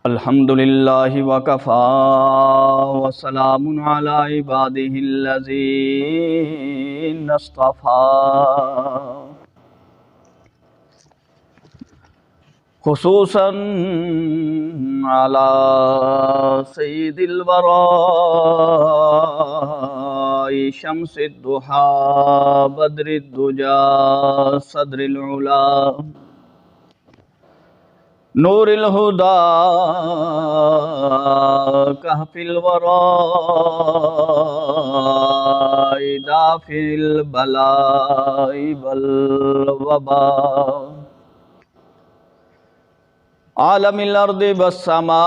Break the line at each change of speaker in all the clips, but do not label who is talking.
الحمد للہ وکفا وسلام علی عبادہ الذین اصطفیٰ خصوصاً علی سید الوراء شمس الضحى بدر الدجى صدر العلا نور الہدى کہف الوراء دافع البلاء والوباء عالم الارض والسماء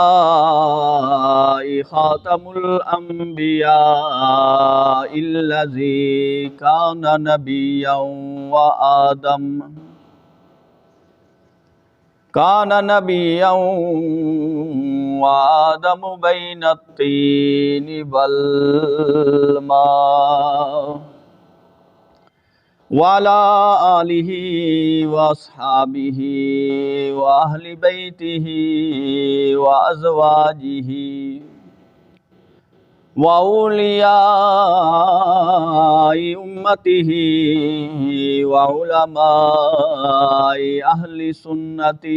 خاتم الانبیاء الذی کان نبیا وآدم کان نبیا وآدم بین الطین والماء وعلى آلہ واصحابہ واہل بیتہ وازواجہ وأولیاء امتہ وعلماء اہل سنتہ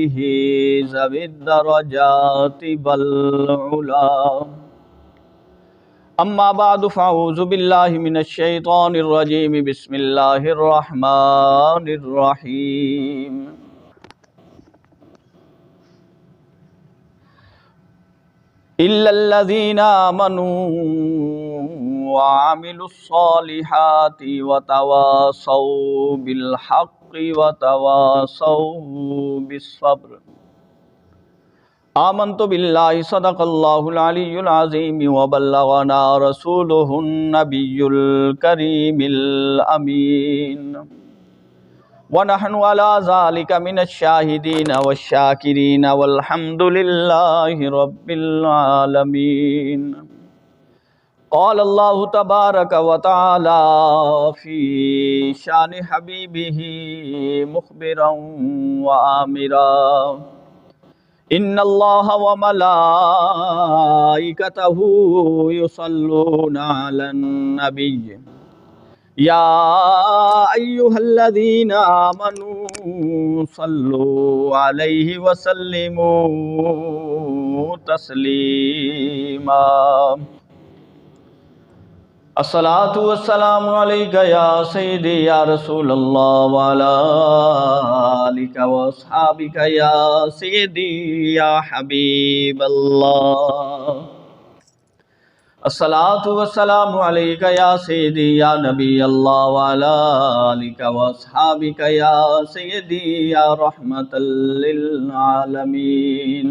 ذوی الدرجات والعلا اما بعد فاعوذ باللہ من الشیطان الرجیم بسم اللہ الرحمن الرحیم الا الذین آمنوا وعملوا الصالحات وتواصوا بالحق وتواصوا بالصبر آمنت باللہ صدق اللہ العلی العظیم وبلغنا رسولہ النبی الکریم الامین ونحن على ذلك من الشاہدین والشاکرین والحمد للہ رب العالمین قال اللہ تبارک وتعالی فی شان حبیبہ مخبرا وآمرا ان اللہ وملائکتہ یصلون علی النبی یا ایہا الذین آمنوا صلوا علیہ وسلموا تسلیما الصلاۃ والسلام علیک یا سیدی یا رسول اللہ وعلی آلک واصحابک یا سیدی یا حبیب اللہ الصلاۃ والسلام علیک یا سیدی یا نبی اللہ وعلی آلک واصحابک یا سیدی یا رحمۃ للعالمین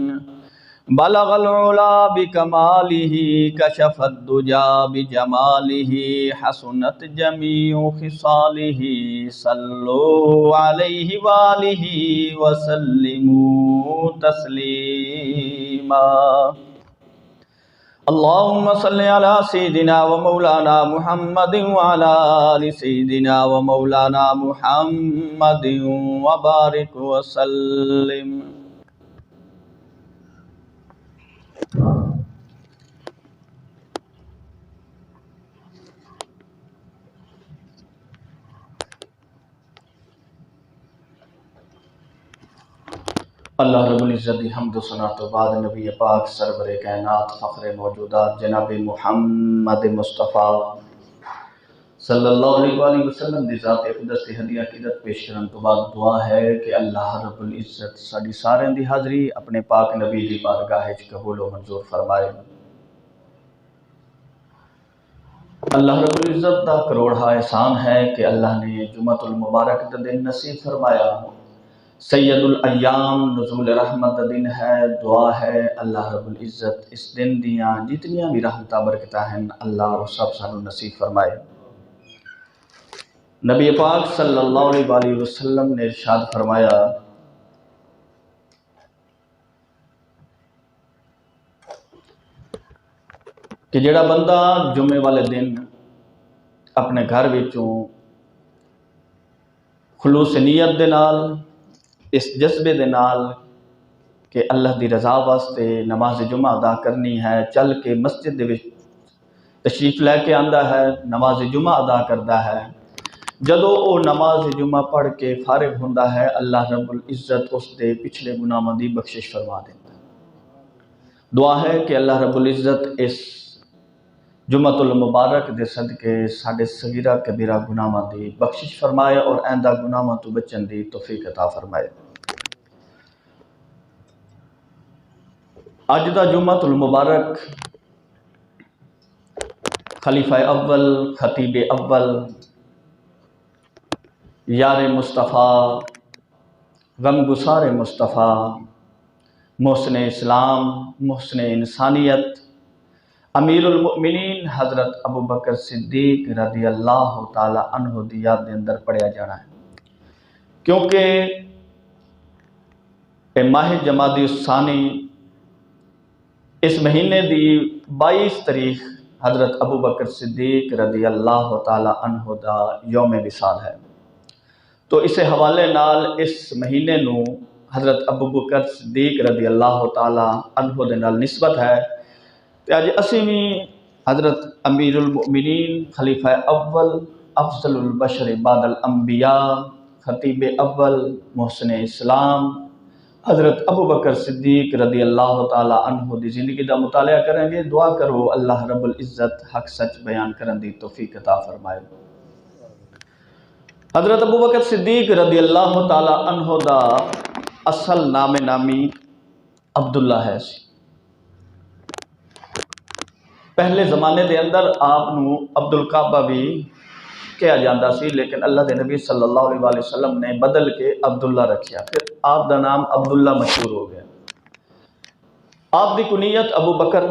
بلغ العلا بکمالہ کشف الدجا بجمالہ حسنت جمیع خصالہ صلوا علیہ وآلہ وسلموا تسلیما اللہم صلی علی سیدنا و مولانا محمد وعلی آل سیدنا و مولانا محمد وبارک وسلم اللہ رب العزت دی حمد و ثنا تو بعد نبی پاک سرور کائنات فخر موجودات جناب محمد مصطفیٰ صلی اللہ علیہ وآلہ وسلم دی ذات اقدس دی ہدیہ عقیدت پیش کرن تو بعد دعا ہے کہ اللہ رب العزت ساڈی سارے دی حاضری اپنے پاک نبی دی بارگاہ وچ قبول و منظور فرمائے۔ اللہ رب العزت دا کروڑا احسان ہے کہ اللہ نے جمعۃ المبارک دا دن نصیب فرمایا، سید الایام نزول رحمت دن ہے۔ دعا ہے اللہ رب العزت اس دن دیاں جتنیاں بھی رحمتہ برکتہ ہیں اللہ وہ سب سانو نصیب فرمائے۔ نبی پاک صلی اللہ علیہ وآلہ وسلم نے ارشاد فرمایا کہ جڑا بندہ جمعے والے دن اپنے گھر وچوں خلوص نیت دے نال اس جذبے دے نال کہ اللہ دی رضا واسطے نماز جمعہ ادا کرنی ہے، چل کے مسجد دے وچ تشریف لے کے آندا ہے، نماز جمعہ ادا کردا ہے۔ جدو وہ نماز جمعہ پڑھ کے فارغ ہوندا ہے، اللہ رب العزت اس دے پچھلے گناہاں دی بخشش فرما دیندا ہے۔ دعا ہے کہ اللہ رب العزت اس جمعۃ المبارک دے صدقے ساڈے صغیرہ کبیرہ گناہاں دی بخشش فرمائے اور آئندہ گناہاں تو بچن دی توفیق عطا فرمائے۔ اج دا جمعۃ المبارک خلیفہ اول، خطیب اول، یار مصطفیٰ، غم گسار مصطفیٰ، محسن اسلام، محسن انسانیت، امیر المؤمنین حضرت ابو بکر صدیق رضی اللہ تعالی عنہ دی یاد دے اندر پڑھیا جانا ہے، کیونکہ ماہ جمادی الثانی اس مہینے دی 22 تاریخ حضرت ابو بکر صدیق رضی اللہ تعالی عنہ دا یوم وصال ہے۔ تو اس حوالے نال اس مہینے نو حضرت ابو بکر صدیق رضی اللہ تعالی عنہ دے نال نسبت ہے۔ تے اج اسی بھی حضرت امیر المؤمنین، خلیفہ اول، افضل البشر بعد الانبیاء، خطیب اول، محسن اسلام حضرت ابو بکر صدیق رضی اللہ تعالی عنہ دی زندگی دا مطالعہ کریں گے۔ دعا کرو اللہ رب العزت حق سچ بیان کرن دی توفیق عطا فرمائے۔ حضرت ابو بکر صدیق رضی اللہ تعالی عنہ دا اصل نام نامی عبداللہ ہے سی۔ پہلے زمانے دے اندر آپ نو عبدالکعبہ بھی کہا جاندہ سی، لیکن اللہ دے نبی صلی اللہ علیہ وسلم نے بدل کے عبداللہ رکھیا، پھر آپ دا نام عبداللہ مشہور ہو گیا۔ آپ دی کنیت ابو بکر،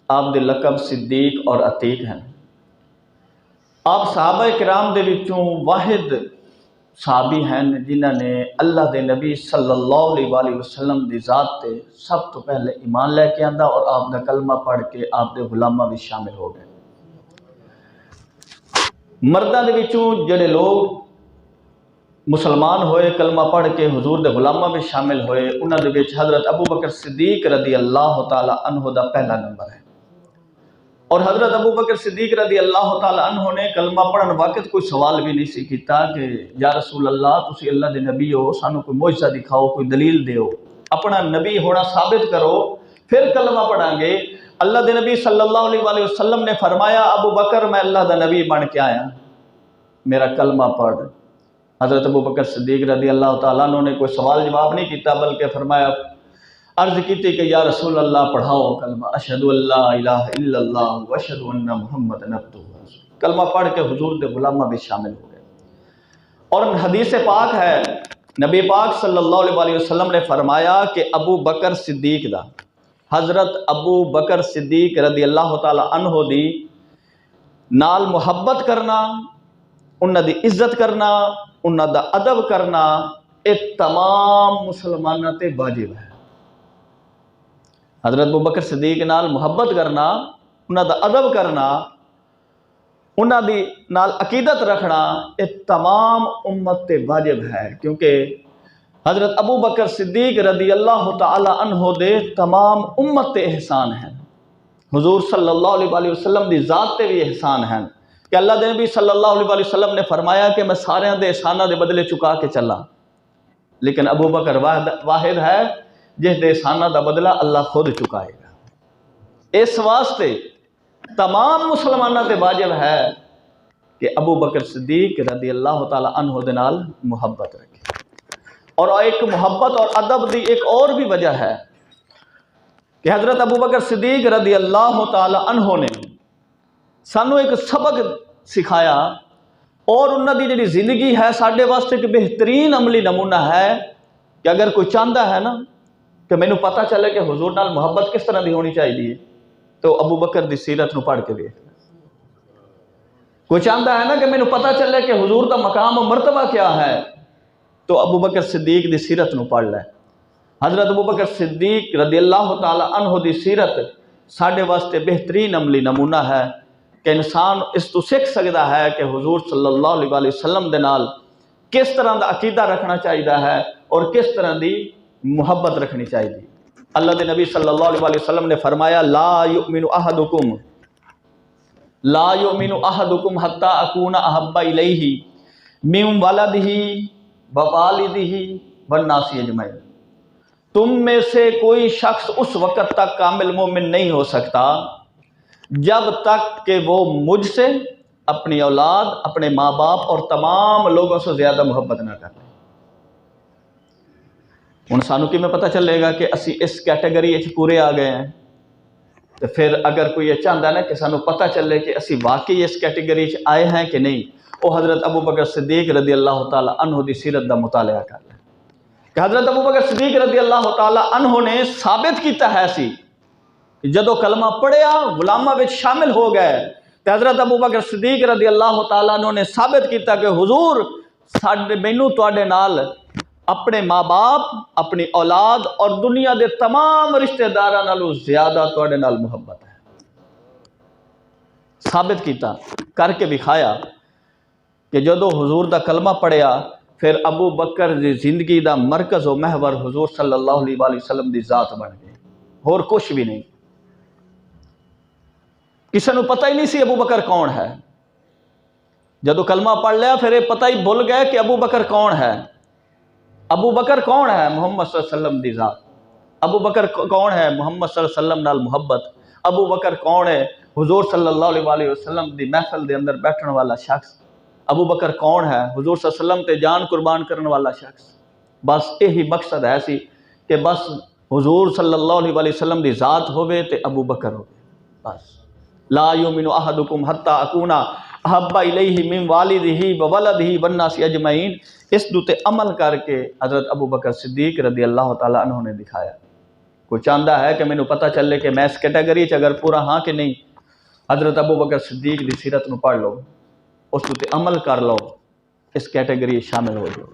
آپ دے لقب صدیق اور عتیق ہیں۔ آپ صحابہ کرام دے وچوں واحد صحابی ہیں جنہاں نے اللہ دے نبی صلی اللہ علیہ وسلم دی ذات تے سب تو پہلے ایمان لے کے آندا اور آپ دا کلمہ پڑھ کے آپ دے غلامہ بھی شامل ہو گئے۔ مردہ دے وچوں جڑے لوگ مسلمان ہوئے کلمہ پڑھ کے حضور دے غلامہ بھی شامل ہوئے، انہاں دے وچ حضرت ابو بکر صدیق رضی اللہ تعالی عنہ دا پہلا نمبر ہے۔ اور حضرت ابو بکر صدیق رضی اللہ تعالی عنہ نے کلمہ پڑھن وقت کوئی سوال بھی نہیں سی کیتا کہ یا رسول اللہ تسی اللہ دے نبی ہو، سانو کوئی معجزہ دکھاؤ، کوئی دلیل دیو، اپنا نبی ہونا ثابت کرو پھر کلمہ پڑھیں گے۔ اللہ دے نبی صلی اللہ علیہ وسلم نے فرمایا ابو بکر میں اللہ دا نبی بن کے آیا، میرا کلمہ پڑھ۔ حضرت ابو بکر صدیق رضی اللہ تعالیٰ عنہ نے کوئی سوال جواب نہیں کیتا، بلکہ فرمایا عرض کیتی کہ یا رسول اللہ پڑھاؤ کلمہ اشہد ان لا الہ الا اللہ واشہد ان محمد عبدہ ورسولہ۔ کلمہ پڑھ کے حضور دے غلامہ بھی شامل ہو گئے۔ اور حدیث پاک ہے، نبی پاک صلی اللہ علیہ وسلم نے فرمایا کہ ابو بکر صدیق دا، حضرت ابو بکر صدیق رضی اللہ تعالی عنہ دی نال محبت کرنا، انہاں دی عزت کرنا، انہاں دا ادب کرنا، یہ تمام مسلمانوں تے واجب ہے۔ حضرت ابو بکر صدیق نال محبت کرنا، انہاں دا ادب کرنا، انہاں دی نال عقیدت رکھنا، یہ تمام امت تے واجب ہے، کیونکہ حضرت ابو بکر صدیق رضی اللہ تعالی عنہ دے تمام امت تے احسان ہیں، حضور صلی اللہ علیہ وسلم دی ذات تے بھی احسان ہیں، کہ اللہ دے نبی صلی اللہ علیہ وسلم نے فرمایا کہ میں سارے دے احسانہ دے بدلے چکا کے چلا، لیکن ابو بکر واحد ہے جس دے احسانہ دا بدلہ اللہ خود چکائے گا۔ اس واسطے تمام مسلمانوں تے واجب ہے کہ ابو بکر صدیق رضی اللہ تعالی عنہ دے نال محبت رکھے۔ اور ایک محبت اور ادب دی ایک اور بھی وجہ ہے کہ حضرت ابو بکر صدیق رضی اللہ تعالی عنہ نے سانو ایک سبق سکھایا، اور انہاں دی جڑی زندگی ہے ساڈے واسطے ایک بہترین عملی نمونہ ہے کہ اگر کوئی چاہتا ہے نا کہ مینوں پتہ چلے کہ حضور نال محبت کس طرح دی ہونی چاہیے تو ابو بکر دی سیرت نو پڑھ کے دیکھ۔ کوئی چاہتا ہے نا کہ مینوں پتہ چلے کہ حضور دا مقام و مرتبہ کیا ہے تو ابو بکر صدیق دی سیرت نو پڑھ لے۔ حضرت ابو بکر صدیق رضی اللہ تعالی عنہ دی سیرت ساڈے واسطے بہترین عملی نمونہ ہے کہ انسان اس تو سکھ سکتا ہے کہ حضور صلی اللہ علیہ وسلم دے نال کس طرح دا عقیدہ رکھنا چاہیے ہے اور کس طرح دی محبت رکھنی چاہیے۔ اللہ کے نبی صلی اللہ علیہ وسلم نے فرمایا لا یؤمن احدکم حتی اکون احب الیہ من ولدہ ووالدہ والناس اجمعین، تم میں سے کوئی شخص اس وقت تک کامل مومن نہیں ہو سکتا جب تک کہ وہ مجھ سے، اپنی اولاد، اپنے ماں باپ اور تمام لوگوں سے زیادہ محبت نہ کرے۔ ہن سانو کی میں پتہ چلے گا کہ اسی اس کیٹیگری وچ پورے آ گئے ہیں؟ تو پھر اگر کوئی یہ چاہتا ہے نا کہ سانو پتہ چلے کہ اسی واقعی اس کیٹیگری وچ آئے ہیں کہ نہیں، وہ حضرت ابو بکر صدیق رضی اللہ تعالی عنہ دی سیرت دا مطالعہ کر لے کہ حضرت ابو بکر صدیق رضی اللہ تعالی عنہ نے ثابت کیتا ہے سی جدو کلمہ پڑھیا غلامہ وچ شامل ہو گئے، تو حضرت ابو بکر صدیق رضی اللہ تعالیٰ عنہ نے ثابت کیتا کہ حضور مینوں تواڈے نال اپنے ماں باپ، اپنی اولاد اور دنیا دے تمام رشتہ داراں نالوں زیادہ تواڈے نال محبت ہے۔ ثابت کیتا کر کے دکھایا کہ جدو حضور دا کلمہ پڑھیا پھر ابو بکر دی زندگی دا مرکز و محور حضور صلی اللہ علیہ وآلہ وسلم دی ذات بن گئی، اور کچھ بھی نہیں۔ کسی نے پتہ ہی نہیں سی ابو بکر کون ہے، جدو کلمہ پڑھ لیا پھر یہ پتہ ہی بھول گئے کہ ابو بکر کون ہے۔ ابو بکر کون ہے؟ محمد صلی اللہ علیہ وسلم دی ذات۔ ابو بکر کون ہے؟ محمد صلی اللہ علیہ وسلم نال محبت۔ ابو بکر کون ہے؟ حضور صلی اللہ علیہ وآلہ وسلم دی محفل دے اندر بیٹھن والا شخص۔ ابو بکر کون ہے؟ حضور صلی اللہ علیہ وسلم تے جان قربان کرن والا شخص۔ بس یہی مقصد ہے سی کہ بس حضور صلی اللہ علیہ وآلہ وسلم دی ذات ہوئے تے ابو بکر ہوئے، بس۔ لا یؤمن احدکم حتی اکون احب الیہ من والدہ وولدہ والناس اجمعین، اس دوتے عمل کر کے حضرت ابو بکر صدیق رضی اللہ تعالیٰ عنہ نے دکھایا۔ کوئی چاہتا ہے کہ مینوں پتہ چلے کہ میں اس کیٹیگری چ اگر پورا ہاں کہ نہیں، حضرت ابو بکر صدیق دی سیرت نو پڑھ لو، اس دوتے عمل کر لو، اس کیٹیگری شامل ہو جاؤ۔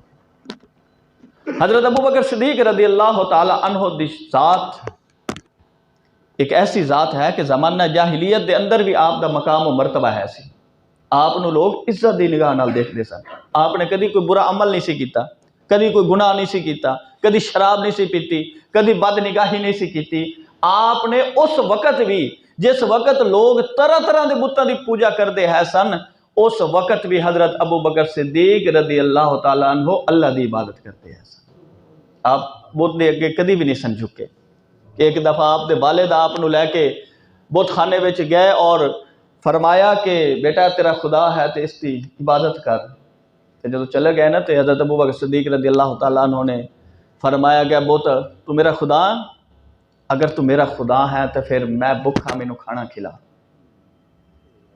حضرت ابو بکر صدیق رضی اللہ تعالیٰ عنہ دی ذات ایک ایسی ذات ہے کہ زمانہ جاہلیت دے اندر بھی آپ دا مقام و مرتبہ ہے سی، آپ نو لوگ عزت دی نگاہ نال دیکھ دے سن۔ آپ نے کدی کوئی برا عمل نہیں سی کیتا، کدی کوئی گناہ نہیں سی کیتا، کدی شراب نہیں سی پیتی، کدی بد نگاہی نہیں سی کیتی۔ آپ نے اس وقت بھی جس وقت لوگ طرح طرح دے بتاں دی پوجا کردے ہیں سن، اس وقت بھی حضرت ابو بکر صدیق رضی اللہ تعالیٰ عنہ اللہ دی عبادت کرتے ہیں سن۔ آپ بت دے اگے کدی بھی نہیں سن جھکے۔ ایک دفعہ آپ دے والد آپ نو لے کے بت خانے وچ گئے اور فرمایا کہ بیٹا تیرا خدا ہے تو اس کی عبادت کر۔ جب چلے گئے نا تو حضرت ابو بکر صدیق رضی اللہ تعالیٰ عنہ نے فرمایا کہ بت تو میرا خدا، اگر تو میرا خدا ہے تو پھر میں بھوکا مینوں کھانا کھلا،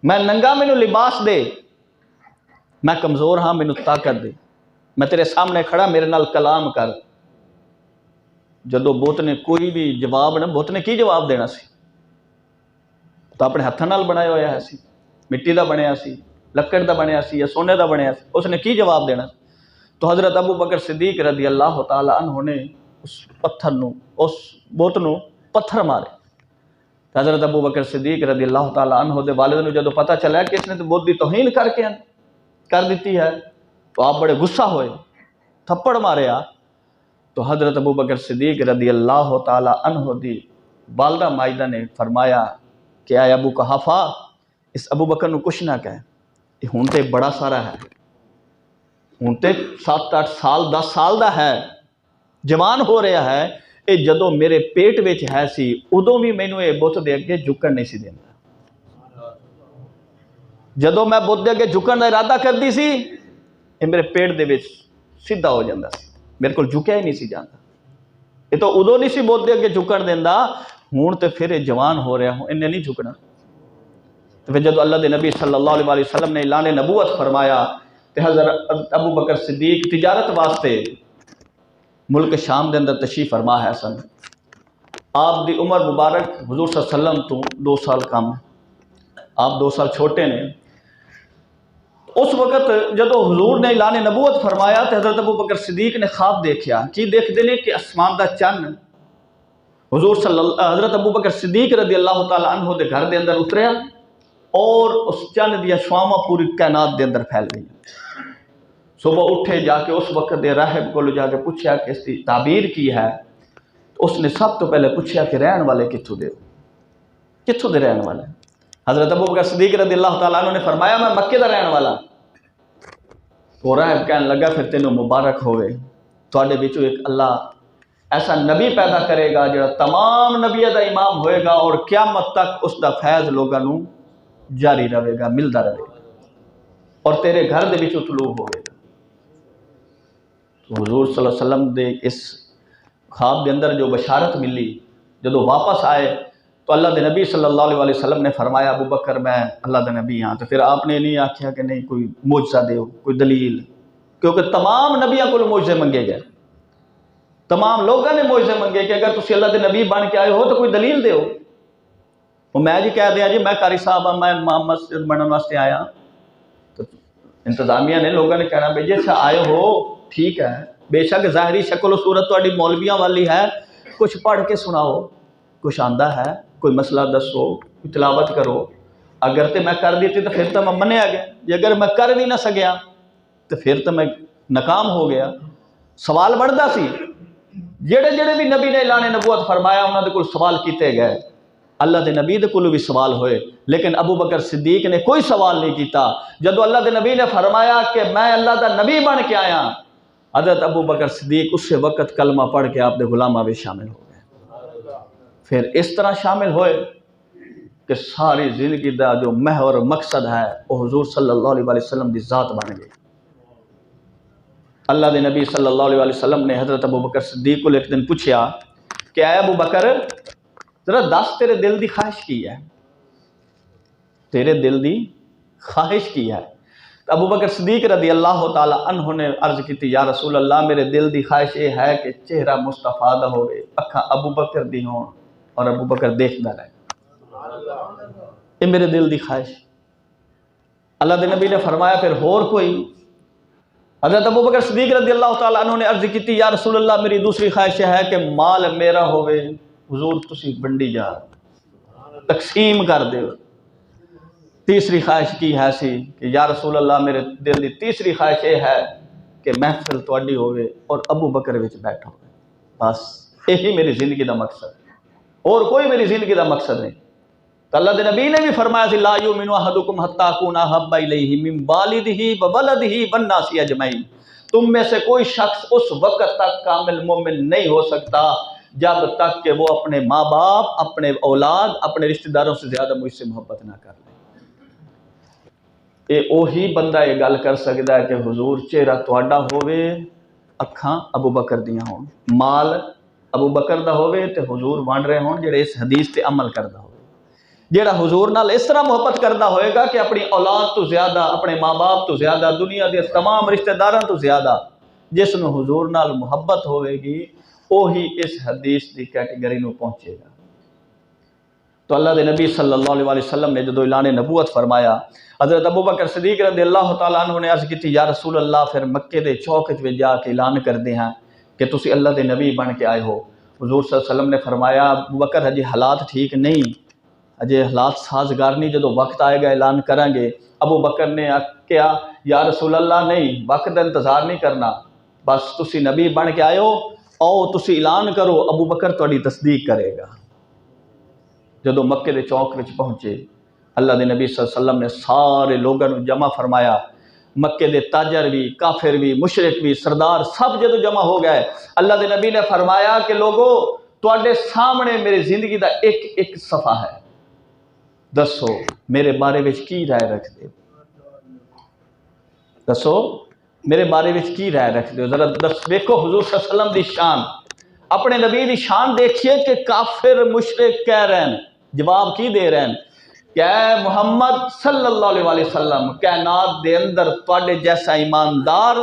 میں ننگا مینوں لباس دے، میں کمزور ہاں مینوں طاقت دے، میں تیرے سامنے کھڑا میرے نال کلام کر۔ جدو بت نے کوئی بھی جواب نہ، بت نے کی جواب دینا سی؟ تو اپنے ہاتھوں نال بنایا ہوا ہے سی، مٹی دا بنیا سی، لکڑ دا بنیا سی یا سونے دا بنیا سی، اس نے کی جواب دینا؟ تو حضرت ابو بکر صدیق رضی اللہ تعالی عنہ نے اس پتھر نو، اس بت نو پتھر مارے۔ حضرت ابو بکر صدیق رضی اللہ تعالی عنہ دے والد نو جدو پتہ چلا کہ اس نے تو بت دی توہین کر دیتی ہے، تو آپ بڑے غصہ ہوئے، تھپڑ ماریا۔ تو حضرت ابو بکر صدیق رضی اللہ تعالی عنہ دی والدہ مائدہ نے فرمایا کہ اے ابو قحافہ، اس ابو بکر نو کچھ نہ کہے، یہ ہون تے بڑا سارا ہے، ہون تے 7-8 سال 10 سال دا ہے، جوان ہو رہا ہے، اے جدو میرے پیٹ وچ ہے سی ادو بھی مینوں اے بت دے اگے جھکن نہیں سی دیندا۔ جدو میں بت دے اگے جھکن دا ارادہ کردی سی، اے میرے پیٹ دے وچ سیدھا ہو جاندا سی، میرے کو جھکیا ہی نہیں سی جاندا۔ یہ تو ادو نہیں سی بت دے اگے جھکن دیندا، ہون تے پھر یہ جوان ہو رہا ہوں انہیں نہیں جھکنا۔ تو پھر جدو اللہ دے نبی صلی اللہ علیہ وآلہ وسلم نے اعلان نبوت فرمایا کہ حضرت ابو بکر صدیق تجارت واسطے ملک شام دے اندر تشریف فرما ہے سن۔ آپ دی عمر مبارک حضور صلی اللہ علیہ وسلم تو 2 سال کم، آپ 2 سال چھوٹے نے۔ اس وقت جدو حضور نے اعلان نبوت فرمایا تو حضرت ابو بکر صدیق نے خواب دیکھیا، کی دیکھتے نے کہ آسمان دا چن حضرت ابو بکر صدیق رضی اللہ تعالیٰ عنہ دے گھر دے اندر اتریا اور اس چن دیا شواما پوری کائنات دے اندر پھیل گئی۔ صبح اٹھے جا کے اس وقت دے راہب کو جا کے پوچھا کہ اس کی تعبیر کی ہے، تو اس نے سب تو پہلے پوچھا کہ رہن والے کتھوں دے، کتھوں دے رہن والے؟ حضرت ابوبکر صدیق رضی اللہ تعالیٰ عنہ نے فرمایا میں مکے دا رہن والا۔ وہ راہب کہنے لگا پھر تینوں مبارک ہوئے، تواڈے وچوں ایک اللہ ایسا نبی پیدا کرے گا جو تمام نبیوں دا امام ہوئے گا اور قیامت تک اس دا فیض لوگاں نوں جاری رہے گا، ملدا رہے گا، اور تیرے گھر دے وچوں طلوع ہوئے گا۔ تو حضور صلی اللہ علیہ وسلم دے اس خواب دے اندر جو بشارت ملی، جدو واپس آئے تو اللہ دے نبی صلی اللہ علیہ وسلم نے فرمایا ابو بکر میں اللہ دے نبی ہاں۔ تو پھر آپ نے نہیں آکھیا کہ نہیں کوئی معجزہ دیو، کوئی دلیل، کیونکہ تمام نبیوں کو معجزے منگے گئے، تمام لوگوں نے معجزے منگے کہ اگر تسی اللہ دے نبی بن کے آئے ہو تو کوئی دلیل دیو۔ وہ میں جی کہہ دیا جی میں قاری صاحب ہاں، میں مسجد بننے واسطے آیا، تو انتظامیہ نے لوگوں نے کہنا بھئی جی اچھا آئے ہو ٹھیک ہے، بے شک ظاہری شکل و صورت تہاڈی مولویاں والی ہے، کچھ پڑھ کے سناؤ، کچھ آندا ہے، کوئی مسئلہ دسو، کوئی تلاوت کرو۔ اگر تے میں کر دیتی تو پھر تو میں منیا گیا، جی اگر میں کر بھی نہ سکیا تو پھر تو میں ناکام ہو گیا۔ سوال بڑھدا سی، جڑے جڑے بھی نبی نے اعلان نبوت فرمایا انہاں دے کول سوال کیتے گئے، اللہ دے نبی دے کول بھی سوال ہوئے، لیکن ابو بکر صدیق نے کوئی سوال نہیں کیتا۔ جدو اللہ دے نبی نے فرمایا کہ میں اللہ دا نبی بن کے آیا، حضرت ابو بکر صدیق اس وقت کلمہ پڑھ کے آپ دے غلاماں میں شامل ہو گئے۔ پھر اس طرح شامل ہوئے کہ ساری زندگی دا جو محور مقصد ہے وہ حضور صلی اللہ علیہ وسلم دی ذات بن گئی۔ اللہ دے نبی صلی اللہ علیہ وسلم نے حضرت ابو بکر صدیق کو ایک دن پوچھا کہ اے ابو بکر ذرا دس تیرے دل دی خواہش کی ہے، تیرے دل دی خواہش کی ہے؟ ابو بکر صدیق رضی اللہ تعالی عنہ نے عرض کی یا رسول اللہ میرے دل دی خواہش یہ ہے کہ چہرہ مصطفیٰ دا ہوئے، اکھاں ابو بکر دی ہون اور ابو بکر دیکھدا رہے، یہ میرے دل دی خواہش۔ اللہ دے نبی نے فرمایا پھر اور کوئی؟ حضرت ابو بکر صدیق رضی اللہ تعالیٰ عنہ نے عرض کی یا رسول اللہ میری دوسری خواہش ہے کہ مال میرا ہوئے، حضور تسی بنڈی جا تقسیم کر دے۔ تیسری خواہش کی ہے سی کہ یا رسول اللہ میرے دل دی تیسری خواہش یہ ہے کہ محفل تواڈی ہوئے اور ابو بکر وچ بیٹھا ہوئے، بس یہی میری زندگی دا مقصد ہے، اور کوئی میری زندگی دا مقصد نہیں۔ تو اللہ دے نبی نے بھی فرمایا سی لا یؤمن احدکم حتی اکون احب الیہ من والدہ وولدہ والناس اجمعین، تم میں سے کوئی شخص اس وقت تک کامل مومن نہیں ہو سکتا جب تک کہ وہ اپنے ماں باپ، اپنے اولاد، اپنے رشتہ داروں سے زیادہ مجھ سے محبت نہ کر لے۔ یہ وہی بندہ یہ گل کر سکتا ہے کہ حضور چہرہ تواڈا ہوئے، اکھاں ابو بکر دیاں ہون، مال ابو بکر دا ہوئے تے حضور وانڈ رہے ہون جڑے اس حدیث تے عمل کردا ہوئے، جیڑا حضور نال اس طرح محبت کردا ہوئے گا کہ اپنی اولاد تو زیادہ، اپنے ماں باپ تو زیادہ، دنیا دے تمام رشتہ داراں تو زیادہ جس نو حضور نال محبت ہوئے گی وہی اس حدیث دی کیٹیگری نو پہنچے گا۔ تو اللہ دے نبی صلی اللہ علیہ وسلم نے جدو اعلان نبوت فرمایا، حضرت ابو بکر صدیق رضی اللہ تعالیٰ عنہ نے عرض کی یا رسول اللہ پھر مکے دے چوک وچ جا کے اعلان کر دے ہیں کہ تسی اللہ دے نبی بن کے آئے ہو۔ حضور صلی اللہ علیہ وسلم نے فرمایا ابو بکر ہجے حالات ٹھیک نہیں، ہجے حالات سازگار نہیں، جدو وقت آئے گا اعلان کریں گے۔ ابو بکر نے کہا یا رسول اللہ نہیں، وقت کا انتظار نہیں کرنا، بس تسی نبی بن کے آئے ہو، آؤ تسی اعلان کرو، ابو بکر تہاڈی تصدیق کرے گا۔ جدو مکے دے چوک وچ پہنچے، اللہ دے نبی صلی اللہ علیہ وسلم نے سارے لوگوں جمع فرمایا، مکے دے تاجر بھی، کافر بھی، مشرک بھی، سردار سب جدو جمع ہو گئے، اللہ دے نبی نے فرمایا کہ لوگو تواڈے سامنے میری زندگی دا ایک ایک صفحہ ہے، دسو میرے بارے وچ کی رائے رکھ دے، دسو میرے بارے وچ کی رائے رکھ دے۔ ذرا دیکھو حضور صلی اللہ علیہ وسلم دی شان، اپنے نبی دی شان دیکھیے کہ کافر مشرک کہہ رہے ہیں، جواب کی دے رہے ہیں کہ اے محمد صلی اللہ علیہ وسلم کائنات دے اندر تواڈے جیسا ایماندار،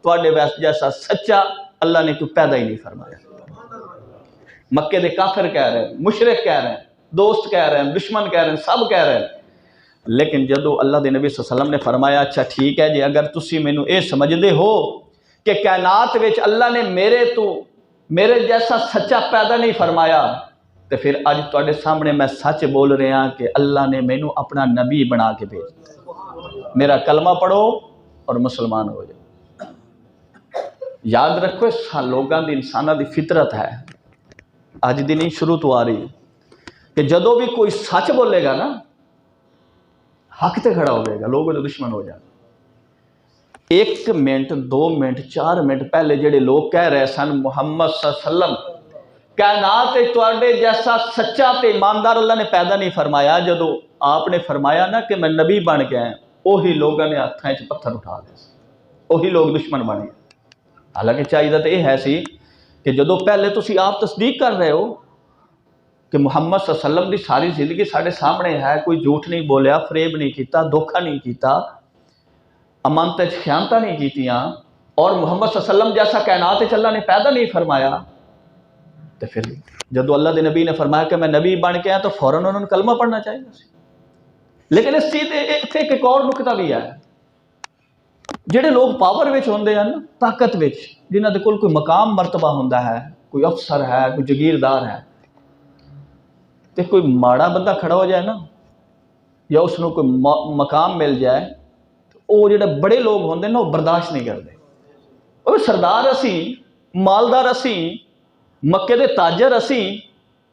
تواڈے جیسا سچا اللہ نے کوئی پیدا ہی نہیں فرمایا۔ مکے دے کافر کہہ رہے ہیں، مشرک کہہ رہے ہیں، دوست کہہ رہے ہیں، دشمن کہہ رہے ہیں، سب کہہ رہے ہیں، لیکن جدو اللہ دے نبی صلی اللہ علیہ وسلم نے فرمایا اچھا ٹھیک ہے جی اگر تسی مینوں اے سمجھدے ہو کہ کائنات وچ اللہ نے میرے جیسا سچا پیدا نہیں فرمایا، تو پھر اج تواڈے سامنے میں سچ بول رہا ہاں کہ اللہ نے مینوں اپنا نبی بنا کے بھیجا، میرا کلمہ پڑھو اور مسلمان ہو جاؤ۔ یاد رکھو لوگوں کی انسانوں کی فطرت ہے، اج دی نہیں شروع تو آ رہی، کہ جدو بھی کوئی سچ بولے گا نا حق تے کھڑا ہوئے گا، لوگ دشمن ہو جائیں۔ 1 منٹ 2 منٹ 4 منٹ پہلے جڑے لوگ کہہ رہے سن محمد صلی اللہ علیہ وسلم کائنات تواڈے جیسا سچا تے ایماندار اللہ نے پیدا نہیں فرمایا، جدو آپ نے فرمایا نا کہ میں نبی بن کے آیا، وہی لوگوں نے ہاتھاں وچ پتھر اٹھا لے، وہی لوگ دشمن بن گئے۔ حالانکہ چاہیے تو یہ ہے سی کہ جدو پہلے تسی آپ تصدیق کر رہے ہو کہ محمد صلی اللہ علیہ وسلم دی ساری زندگی سارے سامنے ہے، کوئی جھوٹ نہیں بولیا، فریب نہیں کیتا، دھوکہ نہیں کیتا، امانت خیانتاں نہیں کیتیاں، اور محمد صلی اللہ علیہ وسلم جیسا کائنات اللہ نے پیدا نہیں فرمایا، تو پھر جدو اللہ دے نبی نے فرمایا کہ میں نبی بن کے آیا تو فوراً انہوں نے کلمہ پڑھنا چاہیے سی۔ لیکن اس چیز ایک اور نکتہ بھی ہے، جڑے لوگ پاور وچ ہوندے ہیں نا، طاقت وچ، جنہاں دے کول کوئی مقام مرتبہ ہوندا ہے، کوئی افسر ہے، کوئی جگیردار ہے، تے کوئی ماڑا بندہ کھڑا ہو جائے نا یا اس کو کوئی مقام مل جائے تو وہ جڑے بڑے لوگ ہوندے نا وہ برداشت نہیں کرتے۔ وہ سردار اسی، مالدار اسی، مکے دے تاجر اسی،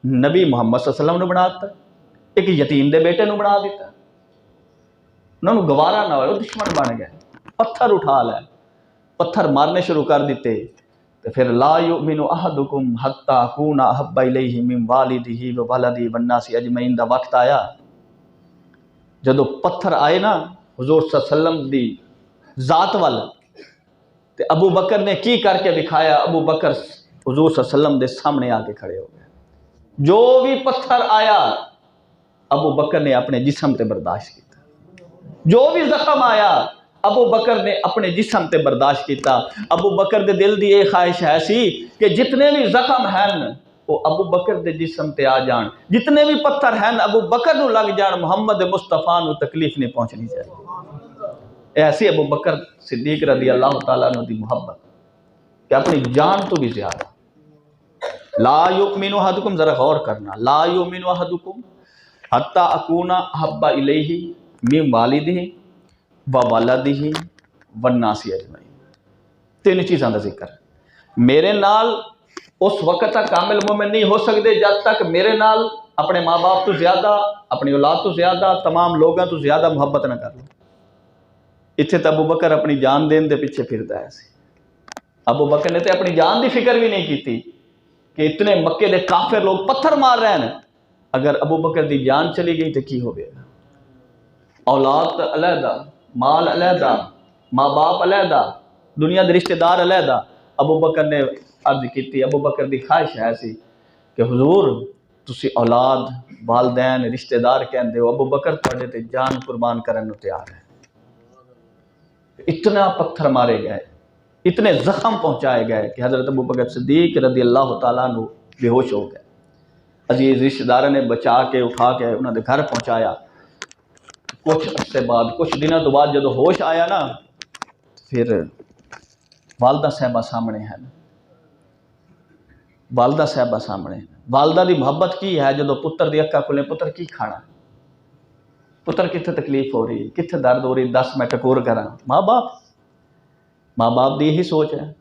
نبی محمد صلی اللہ علیہ وسلم نے بنا دیتا، ایک یتیم دے بیٹے نو بنا دیتا، انہوں نے گوارا نہ ہوئے، وہ دشمن بن گئے، پتھر اٹھا لے، پتھر مارنے شروع کر دیتے۔ تو پھر لا یؤمن احدکم حتی اکون احب الیہ من والدہ وولدہ والناس اجمعین دا وقت آیا، جدو پتھر آئے نا حضور صلی اللہ علیہ وسلم دی ذات وال، تے ابو بکر نے کی کر کے دکھایا، ابو بکر حضور صلی اللہ علیہ وسلم دے سامنے آ کے کھڑے ہو گئے، جو بھی پتھر آیا ابو بکر نے اپنے جسم تے برداشت کیتا، جو بھی زخم آیا ابو بکر نے اپنے جسم تے برداشت کیتا۔ ابو بکر دے دل دی یہ خواہش ہے سی کہ جتنے بھی زخم ہیں وہ ابو بکر دے جسم تے آ جان، جتنے بھی پتھر ہیں ابو بکر نو لگ جان، محمد مصطفیٰ نو تکلیف نہیں پہنچنی چاہیے۔ ایسی ابو بکر صدیق رضی اللہ تعالیٰ عنہ دی محبت کہ اپنی جان تو بھی زیادہ۔ لا یؤمن احدکم، ذرا غور کرنا، لا یؤمن احدکم حتی اکون احب الیہ من والدہ وولدہ والناس اجمعین، 3 چیزاں دا ذکر۔ میرے نال اس وقت تک کامل مومن نہیں ہو سکتے جب تک میرے نال اپنے ماں باپ تو زیادہ، اپنی اولاد تو زیادہ، تمام لوگوں تو زیادہ محبت نہ کر لو۔ اتنے تو ابو بکر اپنی جان دین دے پیچھے پھردا ہے سی، ابو بکر نے تو اپنی جان دی فکر بھی نہیں کی کہ اتنے مکے دے کافر لوگ پتھر مار رہے ہیں، اگر ابو بکر دی جان چلی گئی تو کی ہو گیا؟ اولاد علیحدہ، مال علیحدہ، ماں باپ علیحدہ، دنیا دے رشتہ دار علیحدہ۔ ابو بکر نے عرض کی، ابو بکر دی خواہش ہے سی کہ حضور تسی اولاد، والدین، رشتہ دار کہندے ہو، ابو بکر تواڈے تے جان قربان کرن نو تیار ہے۔ اتنا پتھر مارے گئے، اتنے زخم پہنچائے گئے کہ حضرت ابو بکر صدیق رضی اللہ تعالیٰ عنہ بے ہوش ہو گئے۔ عزیز رشتہ داروں نے بچا کے اٹھا کے انہوں نے گھر پہنچایا۔ کچھ عرصے بعد، کچھ دنوں تو بعد جب ہوش آیا نا، پھر والدہ صاحبہ سامنے ہیں، والدہ صاحبہ سامنے ہیں۔ والدہ دی محبت کی ہے جدو پتر دی اکھاں کھلیں، پتر کی کھانا، پتر کتنے تکلیف ہو رہی، کتنے درد ہو رہی، 10 میں ٹکور کراں۔ ماں باپ دی یہی سوچ ہے۔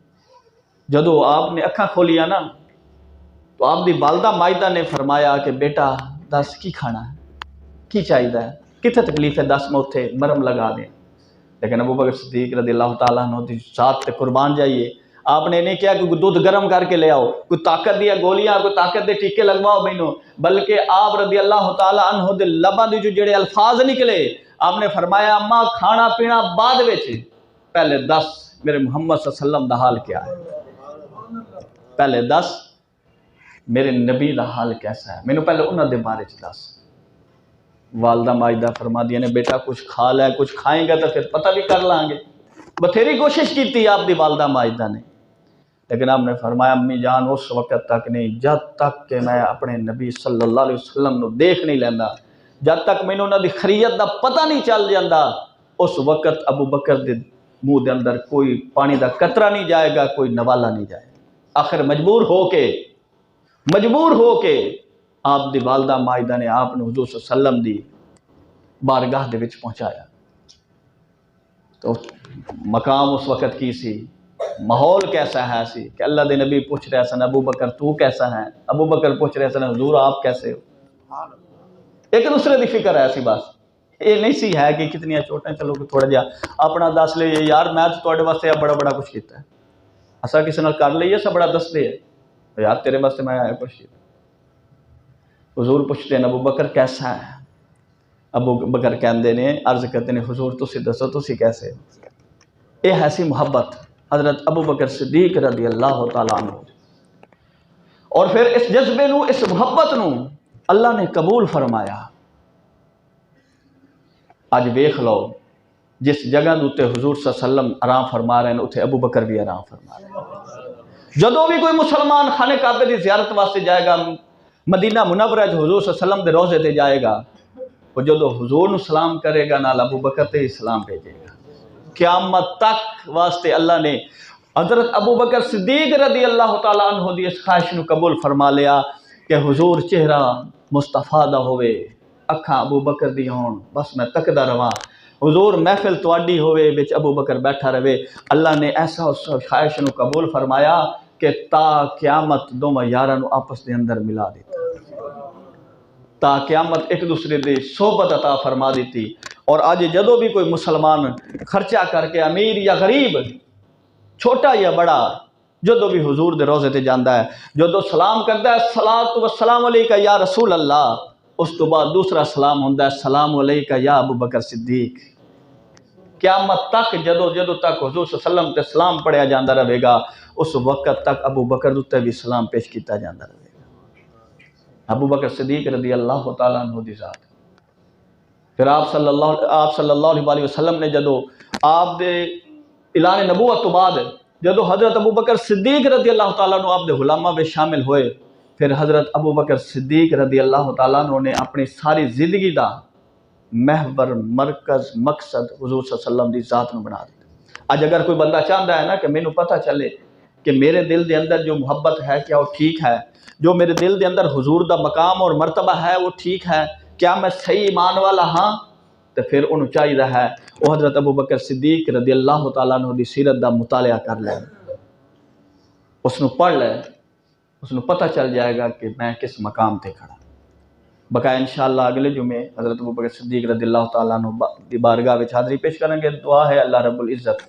جدو آپ نے اکھاں کھولیا نا تو آپ دی والدہ مائدہ نے فرمایا کہ بیٹا 10 کی کھانا ہے، کی چاہیے ہے، کتنے تکلیف ہے، 10 میں اتھے مرم لگا دیں۔ لیکن ابو بکر صدیق رضی اللہ تعالیٰ عنہ دی ذات تے قربان جائیے، آپ نے نہیں کیا کہ کوئی دودھ گرم کر کے لے آؤ، کوئی طاقت دیا گولیاں، کوئی طاقت دے ٹیکے لگواؤ بینو، بلکہ آپ رضی اللہ تعالیٰ عنہ دے لباں دی جو جڑے الفاظ نکلے، آپ نے فرمایا اماں کھانا پینا بعد وچ، پہلے 10 میرے محمد صلی اللہ علیہ وسلم دا حال کیا ہے، پہلے 10 میرے نبی دا حال کیسا ہے، مینوں پہلے انہاں دے بارے چ دس۔ والدہ ماجدہ فرما دیا نے بیٹا کچھ کھا لے، کچھ کھائیں گا تو پھر پتہ بھی کر لیں گے۔ بتھیری کوشش کی تھی آپ دی والدہ ماجدہ نے، لیکن آپ نے فرمایا امی جان اس وقت تک نہیں جب تک کہ میں اپنے نبی صلی اللہ علیہ وسلم نو دیکھ نہیں لینا، جب تک مینوں انہاں دی خریت دا پتہ نہیں چل جاندہ، اس وقت ابو بکر دے منہ دے اندر کوئی پانی دا قطرہ نہیں جائے گا، کوئی نوالا نہیں جائے گا۔ آخر مجبور ہو کے آپ دی والدہ ماجدہ نے آپ نے حضور صلی اللہ علیہ وسلم دی بارگاہ دے وچ پہنچایا۔ تو مقام اس وقت کی سی ماحول کیسا ہے ایسی کہ اللہ دے نبی پوچھ رہے سن ابو بکر تو کیسا ہے، ابو بکر پوچھ رہے سن حضور آپ کیسے ہو، ایک دوسرے دی فکر ہے ایسی بات. یہ نہیں سی ہے کہ کتنی چوٹیں چلو کہ تھوڑا جہا اپنا دس لے یار میں تو تواڈے واسطے بڑا بڑا کچھ کیتا ہے، اسا کسی نال کر لئیے سا بڑا دس دے یار تیرے واسطے میں آیا کچھ کیتا. حضور پوچھتے ہیں ابو بکر کیسا ہے، ابو بکر کہندے نے عرض کرتے ہیں حضور تسی دسو تسی کیسے ہو. یہ ایسی محبت حضرت ابو بکر صدیق رضی اللہ تعالیٰ عنہ. اور پھر اس جذبے نو اس محبت نو اللہ نے قبول فرمایا. اج ویکھ لو جس جگہ دوتے حضور صلی اللہ علیہ وسلم آرام فرما رہے ہیں اتنے ابو بکر بھی آرام فرما رہے ہیں. جدوں بھی کوئی مسلمان خانہ کعبے دی زیارت واسطے جائے گا مدینہ منورہ جو حضور صلی اللہ علیہ وسلم دے روضے تے جائے گا وہ جدوں حضور نو سلام کرے گا نال ابو بکر تے سلام بھیجے گا. قیامت تک واسطے اللہ نے حضرت ابو بکر صدیق رضی اللہ تعالیٰ عنہ دی اس خواہش نو قبول فرما لیا کہ حضور چہرہ مصطفیٰ دا ہوئے اکھاں ابو بکر دی ہون بس میں تکدا رواں. حضور محفل تواڈی ہوئے وچ ابو بکر بیٹھا رہے. اللہ نے ایسا اس خواہش نو قبول فرمایا کہ تا قیامت دونوں یاراں نو آپس دے اندر ملا دیتا، تا قیامت ایک دوسرے دی صحبت عطا فرما دیتی. اور آج جدو بھی کوئی مسلمان خرچہ کر کے امیر یا غریب چھوٹا یا بڑا جدو بھی حضور دے روضے تے جاندا ہے جدو سلام کردا ہے الصلاۃ والسلام علیکہ یا رسول اللہ، اس تو بعد دوسرا سلام ہوندا ہے السلام علیکہ یا ابو بکر صدیق. قیامت تک جدو تک حضور صلی اللہ علیہ وسلم تے سلام پڑھیا جاندا رہے گا اس وقت تک ابو بکر تے بھی سلام پیش کیتا جاندا رہے گا. ابو بکر صدیق رضی اللہ تعالیٰ عنہ دی ذات. پھر آپ صلی اللہ علیہ وسلم نے جدو آپ دے اعلان نبوت تو بعد جدو حضرت ابو بکر صدیق رضی اللہ تعالیٰ عنہ آپ دے غلامہ میں شامل ہوئے پھر حضرت ابو بکر صدیق رضی اللہ تعالیٰ عنہ نے اپنی ساری زندگی دا محور مرکز مقصد حضور صلی اللہ علیہ وسلم دی ذات نو بنا دیا. آج اگر کوئی بندہ چاہتا ہے نا کہ مینوں پتہ چلے کہ میرے دل دے اندر جو محبت ہے کیا وہ ٹھیک ہے، جو میرے دل دے اندر حضور دا مقام اور مرتبہ ہے وہ ٹھیک ہے، کیا میں صحیح ایمان والا ہاں، تو پھر انہوں چاہیے ہے وہ حضرت ابو بکر صدیق رضی اللہ تعالیٰ عنہ دی سیرت دا مطالعہ کر لے، اس نو پڑھ لے، اس نو پتہ چل جائے گا کہ میں کس مقام تے کھڑا. بقایا انشاءاللہ اگلے جمعے حضرت ابو بکر صدیق رضی اللہ تعالیٰ عنہ دی بارگاہ وچ حاضری پیش کریں گے. دعا ہے اللہ رب العزت